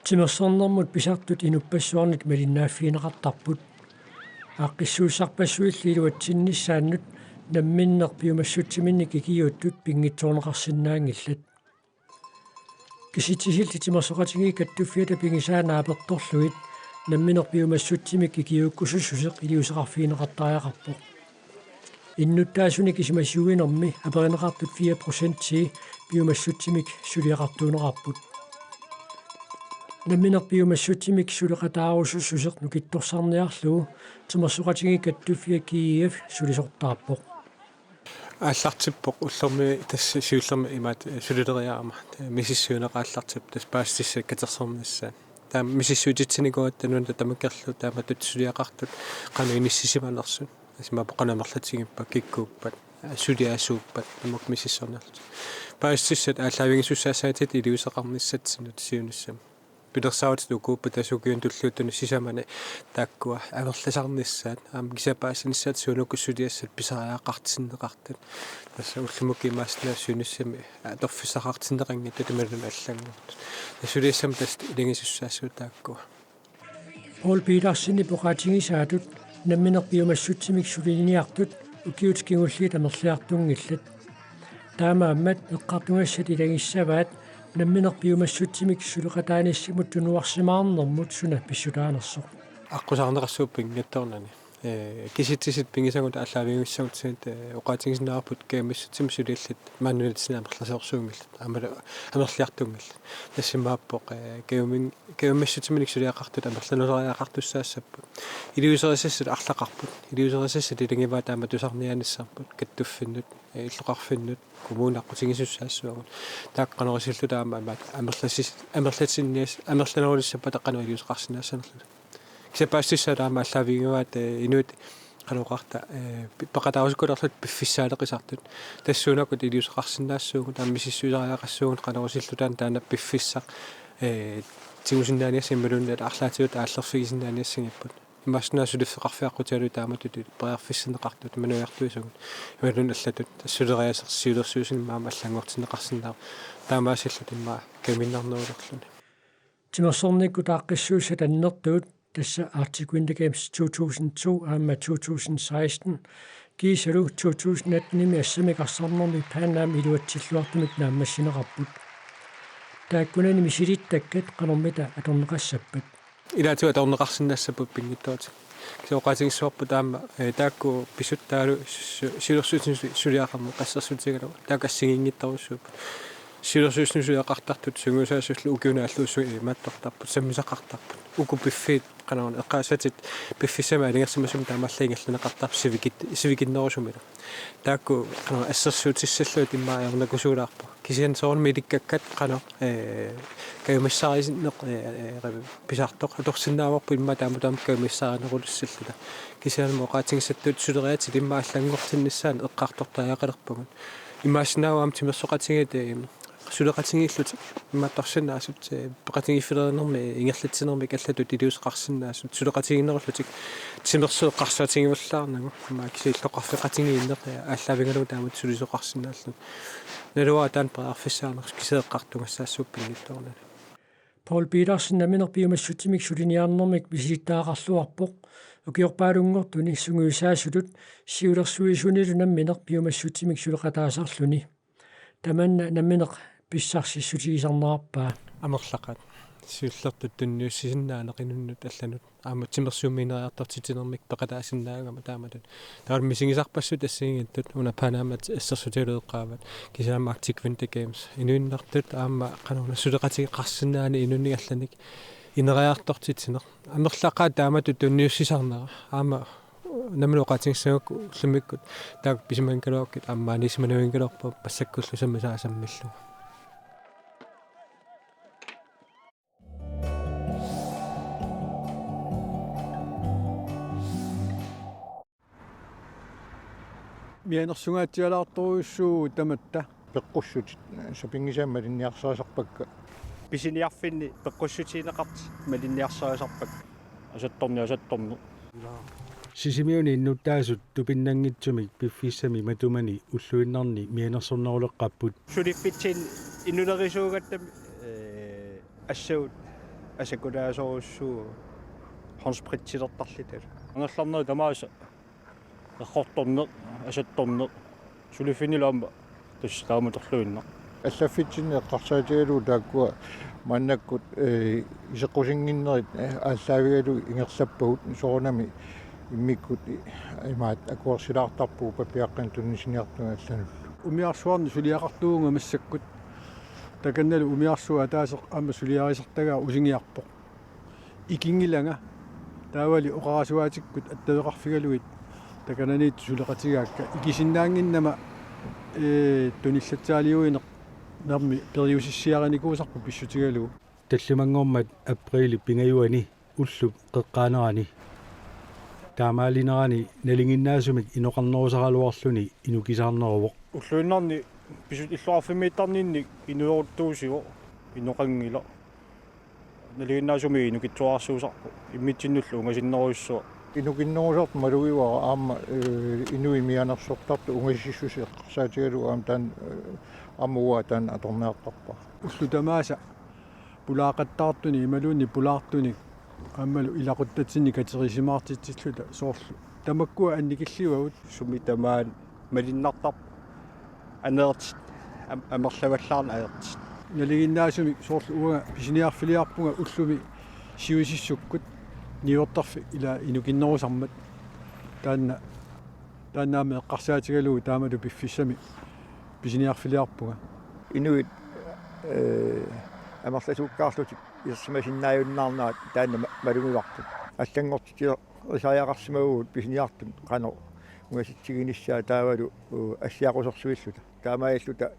Timersornermut pisartut inupassuarnit malinnaaffiineqartarput aaqqissuussarpassuilliluatsinnissaannut namminnerpiumassutiminnik ikiuuttut pingitsoorneqarsinnaangillat kisitisilti timersoqatigii kattuffiata pingisaanaapertorluit namminerpiumassuttimik ikiuukkusussuseq iliuseqarfiineqartariaqarpoq innuttaasuni kisimassuuginermi aperineqartut 4% piumassuttimik suliaqartuuneqarput намминерпиумассутимик сулеқатаарусуссусеқ нукитторсарниарлугу тимерсоқатиги каттуффиа киев сулисортаарпоқ ааллартиппоқ уллерми тасса сиуллерми имаат сулилериаама мисиссуунеқааллартип тас паастисса катерсернissaа таам мисиссуутитсинигуат тануунта тамаккерлу таама тутсулиақартут қану иниссисиманерсу асима поқанамерлатигиппа киккууппат сулиаасууппат тамак мисиссорнерлу паастиссат ааллаавигисуссаассаатит илиусеқарниссатсинут сиуниссам пидерсаут лукууппа тасукиун туллуутуни сисамане тааккуа аверласарнissaат аама кисапаассаниссаат суунуккуссулиассат писариаақартиннеқартат тасса уллумукки маастнаассуниссами торфиссақартиннеқангитта тамалуна аллангут тассулиассам тас илингисуссаассуу тааккуа Paul Petersen поqaatigisaatut намминерпиумассутсимик сулиниартут укиут кингуллиит амерлиартунгиллат таамааммат эққартунгассат илагиссаваат намминерпиумассутсимик сулеқатааниссимут тунуарсимаарнэрмут суна писсутаанерсоқ аққусаарнеқарсууппин гатторнани киситсисит пингисагут ааллаавингиссагутсиит оqaатигисинаарпут каамиссутсим сулиаллат мааннунатсинаа амерлиартунгилла тассимааппоқ каумиссутиминик сулиақартут амерланулериақартуссаассаппут илиусерисассат арлақарпут илиусерисассат илингиваа таама тусарнианиссарпут каттуффиннут иллоқарфиннут коммуунаққутигисуссаассуагут тааққанерисиллу таама амерлатсинниас амерланерулиссаппа таққану илиусеқарсинаассанерлу кисапаассиссаалаама аллаавигиваат инуит каноқарта пақатаарусукулерлут пиффиссаалеқисартут тассуунакут илиусеқарсинаассуугут аммисиссуисариақассуугут канерисиллутаан таана пиффиссақ тигусиннааниассиммалуннат арлаатиут ааллерфигисиннааниассигиппут имаснаасулиффеқарфиаққутиалу тааматут преарфиссинеқартут мануяртуисагут ималун аллатут тассулериасерсиулерсуусин маама аллангортинеқарсинаа таамаасиллут имма каминнарнуулерлуни тимерсорникку тааққиссуусат аннертуут тасса Arctic Winter Games 2002 аама 2016 кисалу 2018 ассамикарсарнерми пааннаам илуатсиллуартумик нааммассинеқарпут тааккунани мисилиттаккат канормита аторнеқассаппат илаату аторнеқарсинаассаппут пингиттоотик кисоқаатигиссуарпу таама таакку писуттаалу силерсуутин сулиақарма қассерсутигалу таакассигингиттаруссууп силерсууснусуяқартартут сугусаассуллу укиунааллуусу имааттортарпут саммисақартарпут укупиффиит канаун эққаасатит пиффисама алингерсимасум таамаллаингерлунеқартар сивикиннерусумила таакку канаун ассерсуутиссаллуут иммааярнакусуулаарпу кисиан соорми иликкаккат канаун каумиссаарисиннеқ писартоқ аторсиннааварпу имма таамутаам каумиссааринерулуссаллута кисиан моқаатингиссаттуут сулериатит иммааллангортиннissaан эққартортааяқалерпугут имаасинауам тимерсоқатигит сулеқатингиллут иммаатторсинаасут пеқатингиффилернерми ингерлатсинерми каллатут илиусеқарсинаасут сулеқатигиннерлутик тимерсоқарсаатингиваллаарнагу маакисиллоқарфеқатингииннер ааллаавингалу таамат сулисоқарсинааллу налуа таан преарфиссаарнерс кисеэққартунгассаассууппингитторнани Paul Petersen намминерпиумассутимик сулиниарнэрмик висилиттаақарлуарпоқ укиорпаалунгортуни сунгуисаасулут сиулерсуисунилу намминерпиумассутимик сулеқатаасарлуни таманна намминеқ писсарсиссутигисарнаарпаа амерлақат сиуллертут тунниуссисиннаанеқинуннут алланут аама тимерсууминериартортитинермик пеқатаасиннаагама тааматут таал мисигисарпассут ассигингиттут уна панаамат ассерсутиулеэққаават кисаама Arctic Winter Games инуиннартут аама канауна сулеқатигеқарсинаани инуннигалланик инериартортитинер амерлақаа тааматут тунниуссисарнера аама намлоқатингсагук уллумиккут таак писиманкалуаккит аммаанисимануингалуарпа пассаккуллу саммасаасаммиллу мианерсугаатсиалаарторуйуссуу таматта пеққуссут сапингисаама линниарсаасарпакка писиниарфинни пеққуссутиинеқарти малинниарсаасарпак асатторниасатторну сисимиуни иннуттаасут тупиннангитсумик пиффиссами матумани уллуиннарни мианерсорнерулеққаппут сулиффитсин иннулерисуугаттами ассагут асакулаасоруссуу хонспритсилертарлитал ангалларнери тамааса эққорторне асатторне сулифинилаама тассааматорлуинна аллаффитсинни эққарсаатигалуу тааккуа маннаккут исеққусингиннерит ааллаавигалу ингерлаппагут соорнами иммиккут имаат акуарсилаартарпуу папиаққин туннисиниартуга аллануллу умиарсуарни сулиақартуунга массаккут таканналу умиарсуа таасеқ аама сулиарисартагаа усингиарпоқ икингиланга таавали оқарасуаатиккут аттавеқарфигалуит такананиит сулеқатигаакка икисиннаангиннама туниллатсаалиуинеқ нарми периусиссиараникуусарпу писсутигалуу таллимангормат априли пингаюани уллуп қеққаанерани таамаалинерани налингиннаасумик иноқарнерусаралуарлуни инукисаарнеровоқ уллуиннарни писут иллуарфимииттарнинни инуйоруттуусиго иноқангила налигиннаасуми инукитсуарсуусарпу иммитсиннуллу унгасиннеруйуссуа инукиннерусарт малуивара аама инуи мианерсортарту унгасиссуси эққарсаатигалуу аама таан амуа таан аторнеартарпа уллу тамааса пулаақаттаартуни ималуунни пулаартуни аммалу илақуттатсинни катерисимаартитсиллута соорлу тамаккуа анникиллиуагут сумитамаан малиннартар анеерт амерлаваллаарна аерт налигиннаасуми соорлу уга писиниарфилиарпунга уллуми сиусиссуккут ниортарфи ила инукиннерусармат тааннаами эққарсаатигалуу таамалу пиффиссами писиниарфилиарпунга инуит амерласуккаарлутик иссимасиннааюннаарнаа таанна малугулартут аллангортитио исаяақарсимагуут писиниартут қано унгаситсигиниссаа таавалу ассиақусерсуиллута таамаиллута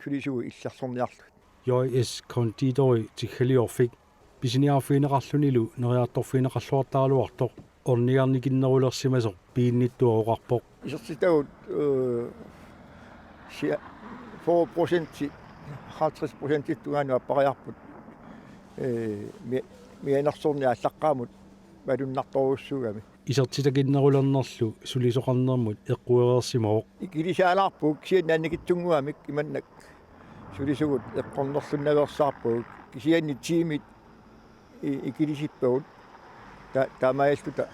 сулисугу иллерсорниарлут JS Conditori тиххалиорфик писиниарфиинеқарлунилу нериарторфиинеқарлуартаалуартоқ орниарникиннерулерсимасо пиинниттуоқарпоқ исертитагут 4% 50% тугаanu аппариарпут мианерсорни аллаққаамут малуннарторуссуугами исертитакиннерулернерлу сулисоқарнермут эққуереерсимаоқ икилисаалаарпуг сианнаанникитсунгуамик иманнак сулисугут эққорнерлуннаверсаарпуг кисианни тимит икилисиппагут таамааллута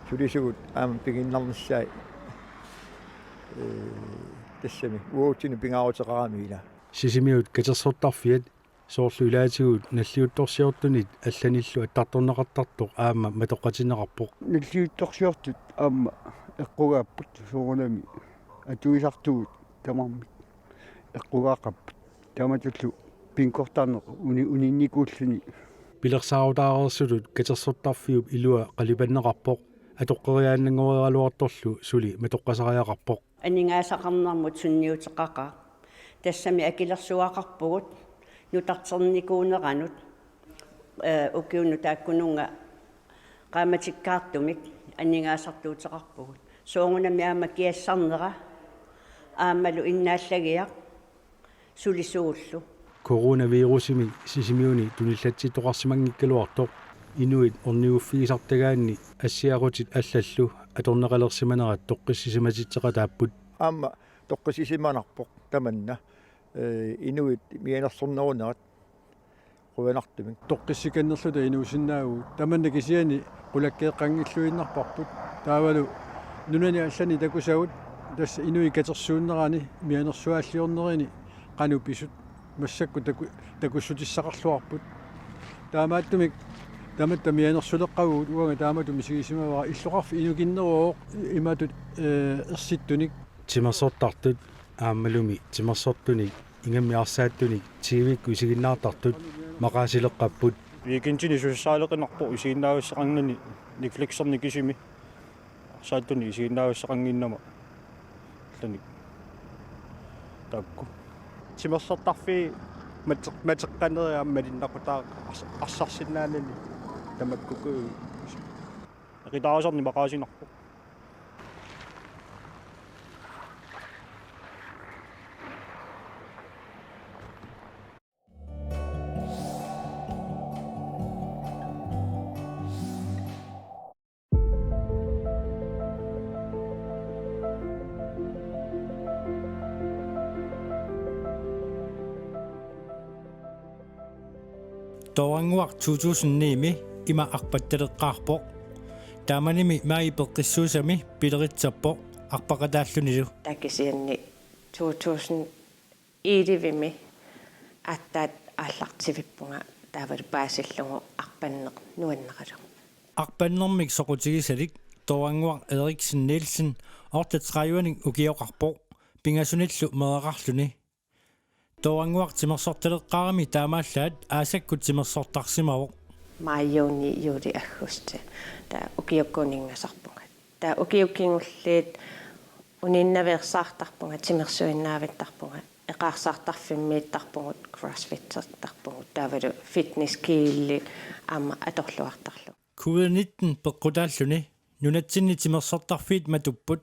сулисугут аама пигиннарниссаа тассами уутсини пингаарутеқарамиила сисимиут катерсортарфиат соорлу илаатигут наллиутторсиортунит алланиллу аттарторнеқартартоқ аама матоқатинеқарпоқ наллиутторсиортут аама эққугааппут суурунами атуисартугут тамарми эққугаақаппут таматуллу пинкортаарнеқ унинникууллуни пилерсаарутаарерсулут катерсортарфиуп илуа қалипаннеқарпоқ атоққериааннангориалуарторлу сули матоққасариақарпоқ анингаасақарнармут сунниутеқақа тассами акилерсуақарпугут нутартерникуунеранут укиунну тааккунунга qaamatikkaartumik анингаасартуутеқарпугут соongунами аама киассарнера аамалу иннааллагиақ сулисууллу коронавирусими сисимиуни туниллатситоқарсимангиккалуартоқ инуит орниуффигисартагаанни ассиарутит аллаллу аторнеқалерсиманерат тоққиссисиматитсеқа тааппут аама тоққисисиманарпоқ таманна инуит мианерсорнерунерат quvанартумик тоққиссиканнерлута инуусиннаагу таманна кисиани qulakkeeqqangilluinnarparput таавалу нунани аллани такусагут тасса инуи катерсууннерани мианерсуааллиорнерини qaну писут массакку такуссутиссақарлуарпут таамааттумик таматта мианерсулеққагут уага таамату мисигисимавара иллоқарфи инукиннероо иматут ерситтуник тимерсортартут аамалуми тимерсортуник ингаммиарсааттуник тивикку исигиннаартартут мақаасилеққаппут викинтини суссаалеқинарпу исигиннаависсақангнани Netflix-ерни кисими сааттуни исигиннаависсақангиннама ланик такку тимерсортарфи матеққанериааммалиннақутаа арсарсиннаанани тамаккуку ритаасерни мақаасинарпу Toranguaq 2009 ima arpattaleqqaarpoq taamanimi maagipeqqissuusami pileritsarpoq arpaqataallunilu takisianni 2011vimi attaat ааллартивиппунга таавал паасиллугу арпаннеқ нуаннеқалу арпаннэрмик соқутигисалик Toranguaq Eriksen Nielsen ортатсқаюаник укиоқарпоқ пингасуниллу мереқарлуни Toranguaq тимерсорталеққарами таамааллаат аасаккут тимерсортарсимавоқ маайюуни юули аггусти таа укиоккунингасарпунга таа укиоккингуллиит униннаверсаартарпунга тимерсуиннаавиттарпунга эқарсаартарфиммииттарпугут CrossFit-тартарпугут таавалу фитнес киилли аама аторлуартарлу COVID-19 пеққутааллуни нунатсинни тимерсортарфиит матуппут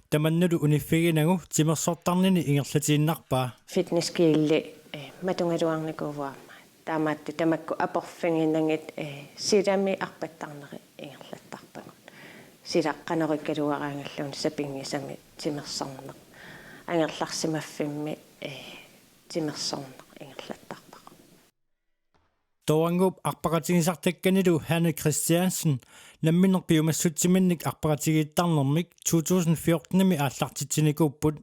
таманнулу униффигинагу тимерсортарнини ингерлатииннарпаа фитнес киилли матунгалуарникууаама таамаатти тамакку апорфингинангит силами арпаттарнери ингерлаттарпагут силаққанериккалуараангаллуни сапингисами тимерсарнеқ ангерларсимаффимми тимерсорнеқ ингерлаттарпақ Torangup арпақатигисартакканилу Hanne Christiansen намминерпиумассутсиминник арпақатигииттарнэрмик 2014-ми ааллартитсиникууппут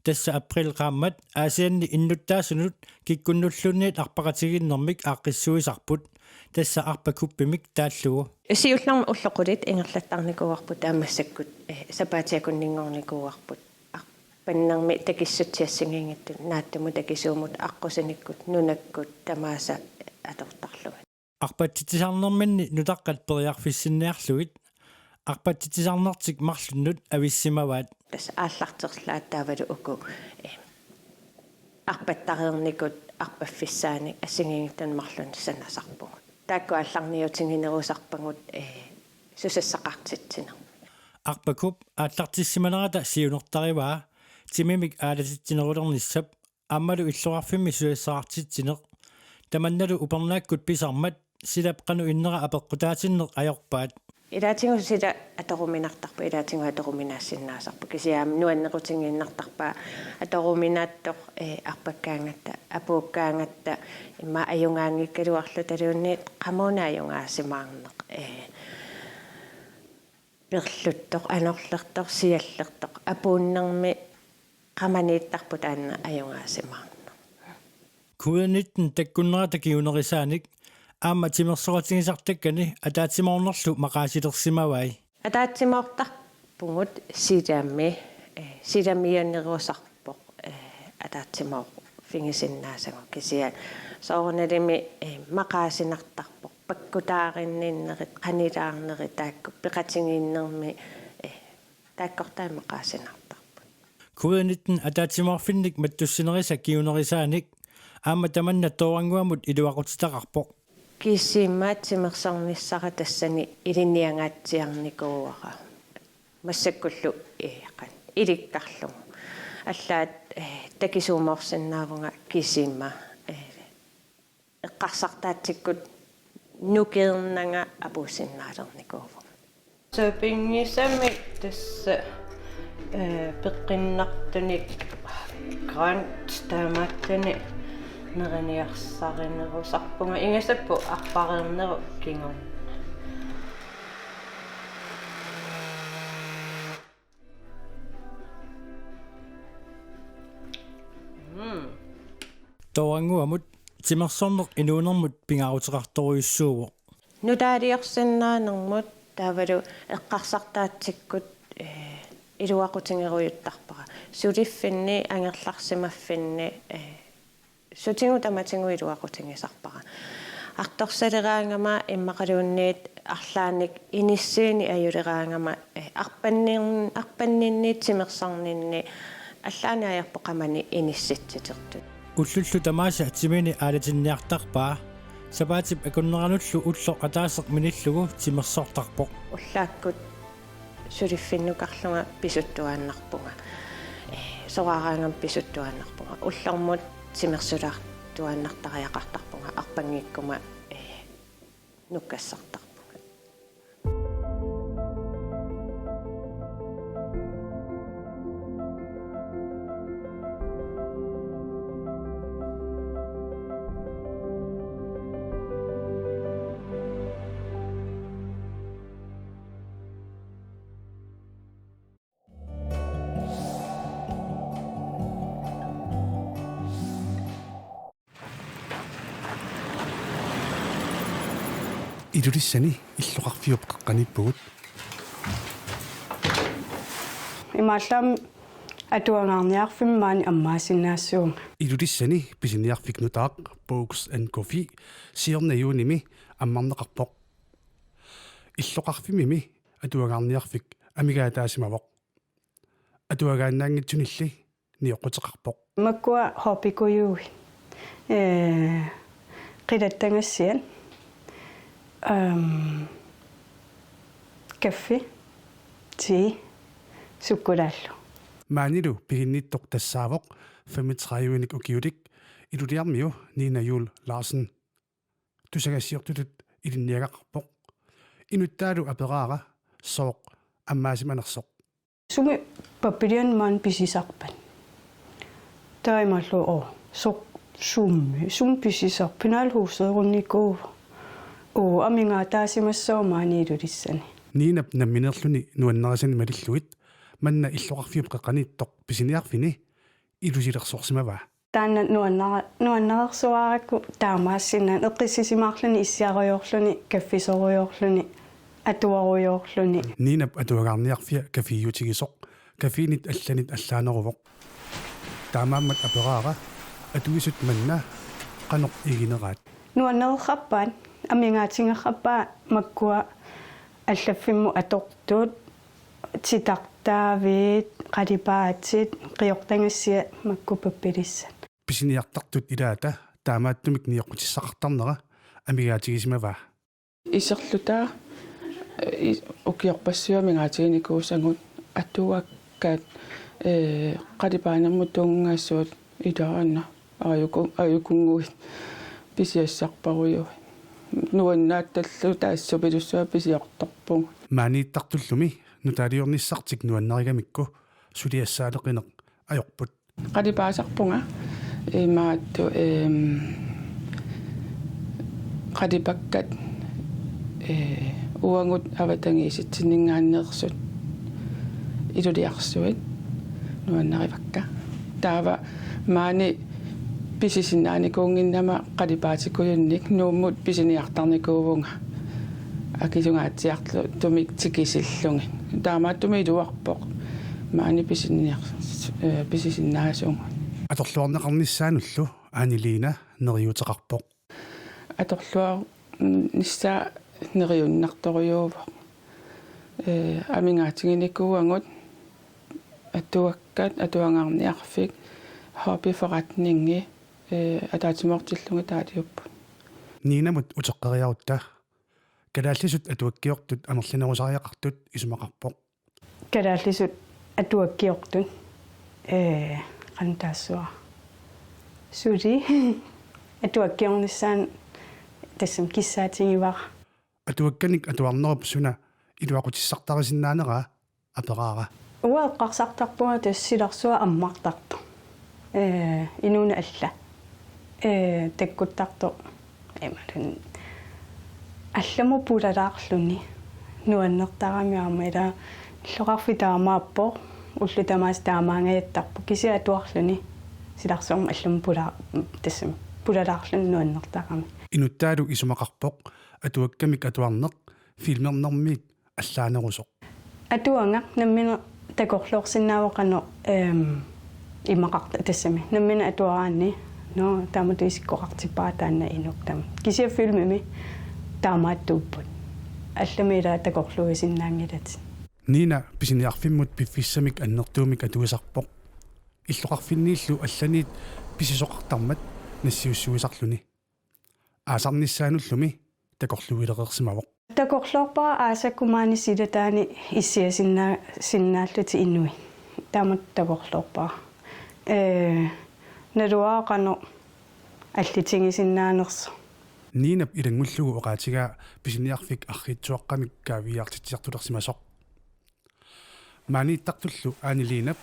тасса април qaammat аасианни иннуттаасунут киккуннуллунниит арпақатигиннэрмик ааққиссуисарпут тасса арпакуппимик тааллугу сиулларма уллоқулит ингерлаттарникууарпут таамассаккут сапаатиакуннингорникууарпут паннерми такиссутсиассангингиттут нааттаму такисуумут аққусаниккут нунаккут тамааса атортарлугат арпаттитисарнэрминни нутаққат периарфиссинниарлугит арпаттитисарнартик марлуннут ависсимаваат тас ааллартерлаат таавалу уку арпаттареерникут арпаффиссаани ассангингиттан марлун санасарпугут таакку алларниутингинерусарпагут сусассақартитсинер арпакуп ааллартиссиманерата сиунертариваа тимимик аалатитсинерулерниссап аммалу иллуарфимми суассаартитсинеқ таманналу упернааккут писармат силапқану иннера апеққутаатиннеқ аёрпаат илаатингу сила аторуминартарпа илаатингу аторуминаассиннаасарпа кисиаам нуаннеқутингииннартарпа аторуминааттоқ арпаккаангатта апууккаангатта имма аюнгаангиккалуарлу талуунниит қамуна аюнгаасимаарнеқ перлуттоқ анерлертоқ сиаллертоқ апууннэрми qamaniittarput aanna ajungaasimaarna COVID-19 takkunnerata kiunerisaanik aamma timersoratigisartakkani ataatsimornerlu maqaasilersimavai ataatsimortarpungut silamianneruusarpoq ataatsimor fingisinnaasanga kisia soornalimi maqaasinartarpoq pakkutaarinnиннерит qanilaarneri taakku peqatingiinnermi taakkortaa maqaasinartarput COVID-19 ataatsimorfinnik mattussinерisa kiunerisaanik aamma tamanna Toranguamut iluaqutitaqarpoq кисимаатсимерсарниссара тассани илинниангааtsiarnikuuара массаккуллу иақан иликкарлугу аллаат такисууморсиннаавунга кисима эққарсартаатсиккут нукеернага апуусиннаалерникууву сапингисами тасса пеққиннартуник грант таамааттани нерениарсаринерусарпунга ингасаппу арпареернеру кингун Toranguamut timersorneq inuunermut pingaruteqartoriussuuvo нутаалиорсиннаанермут таавалу эққарсартаатсиккут илуақутингеруйуттарпара сулиффинни ангерларсимаффинни сутингу таматингу илуақутингисарпара арторсалераангама иммақалуунниит арлааник иниссиини аюлераангама арпаннинниит тимерсарнинни аллаани аярпоқамани инисситситертут уллуллу тамааса тимини аалатинниартарпаа сапаатип акуннерануллу уллоқ атаасеқ миниллугу тимерсоортарпоқ уллааккут сулиффиннукарлунга писуттуааннарпунга сораараангам писуттуааннарпунга уллормут тимерсулаартуааннартариақартарпунга арпангиккума нуккассартарпунга Idulissani illuqarfiup qaqqanippugut. Imaallam atuangaarniarfimmaani ammaasinnaassуунга. Idulissani pisiniarfiknutaaq Books and Coffee siornayuunimi ammarneqarpoq. Illuqarfimimi atuangaarniarfik amigaataasimawoq. Atuagaannaangitsunilli niоqqутеқарpoq. Makkua hopikuyuui. Qidattangassian. Kaffe. Tea. Sukkulaallu. Maanilu piginnittoq tassaavoq 35-unik ukiulik iluliarmiu Nina Jul Larsen. Tusagassiortutut ilinniagaqarpoq. Inuttaalu aperaara sooq ammaasimanersoq. Sumi papilian man pisisarpan. Taimallu soq sum pisisarpinal huuseerunnikuu. Amingaataasimassaumaani ilulissani. Niinap namminerluni nuannarasani malilluit manna illuqarfiup qaqqaniittoq pisiniarfini ilusilersorsimavaa. Taanna nuannarersuarakku taamaassinaan eqqissisimaarluni issiariorluni kaffisoriorluni atuaruyorluni. Niinap atuagaarniarfia kafiiutigisoq kafiinit allanit allaaneruvoq. Taamaammat aperaara atuisut manna qanoq igineraat. Nuannererrappaan amingaatigerrappaa makkua аллаффимму аторtuut титартаавит қалипаатит қиортангассия маккупаппилисса писиниартартут илаата таамааттумик ниоққутиссақартарнера амигаатигисимаваа исерлутаа укиорпассуамигаатигиникуусангут аттуаккаат қалипаанерму тунгаассуут илаанна аюкунгуит писиассарпаруйу нуаннаатталлу таассупилуссуа писиорторпуг maaнииттартуллуми нутаалиорниссартик нуаннаригамикку сулиассаалеқинеқ ajorput qalipаасарпунга имаатту qalipakkat уангут аватангииситсиннингааннерсут илулиарсуит нуаннаривакка таава маани писисинааникуунгиннама қалипаатикуйунник нууммут писиниартарникуувунга акисунгаатсиартлу тумик тикисиллунгин таамааттуми илуарпоқ маани писисиннаасуунга аторлуарнеқарниссаануллу аанилиина нериутеқарпоқ аторлуар ниссаа нериуннарторюува амингаатигиникууангут аттуаккат атуангаарниарфик хобби форатнинги атаатимортиллунга таатиуппу нинамут утеққариарутта калааллисут атуаккиортут амерлинерусариақартут исумақарпоқ калааллисут атуаккиортут qantaassua suuli атуаккиорниссаан тассам киссаатигивара атуакканик атуарнеруп суна илуақутиссартарисиннаанера апераара уаэққарсартарпуга тассиларсуа аммартарто инуна алла таккуттарто эмалун алламу пулалаарлуни нуаннертарамиарма ила иллоқарфи таамааппо уллу тамаас таамаангаяттарпу кисиа туарлуни силарсуарма алламу пула тассам пулалаарлун нуаннертарами инуттаалу исумақарпоқ атуаккамик атуарнеқ филмернэрмиит аллаанерусоқ атуанга наммина такорлуорсинаавоқано имақарта тассами наммина атуараанни но тааматуисиккоқартиппаа таанна инуктам кисиа филмими таамааттууппут алламила такорлуисиннаангилат нина писиниарфиммут пиффиссамик аннертуумик атуисарпоқ иллоқарфиннииллу алланиит писисоқартармат нассиуссуисарлуни аасарниссаануллуми такорлуилеқерсимавоқ такорлуорпара аасаккумаани силатаани иссиасиннааллути иннуи таамат такорлуорпара налуаақано аллитингисиннаанерсо нинап илангуллугу оqaатигаа писиниарфик арритсуаққамик каавиартитсиартулерсимасоқ maaнииттартуллу аанилинап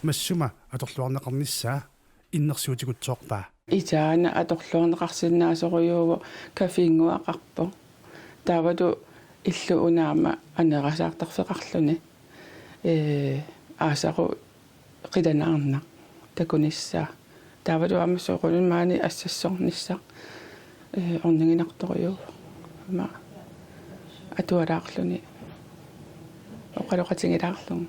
массума аторлуарнеқарниссаа иннерсуутигутсоорпаа итаана аторлуарнеқарсиннаасоруйуугу кафиингуақарпо таавату иллу унаама анерасаартарфеқарлуни аасару қиланаарна такуниссаа таавату амассоорулун маани ассассорнissaaq орнингинарторюу ма атуалаарлүни оқалоқатингилаарлун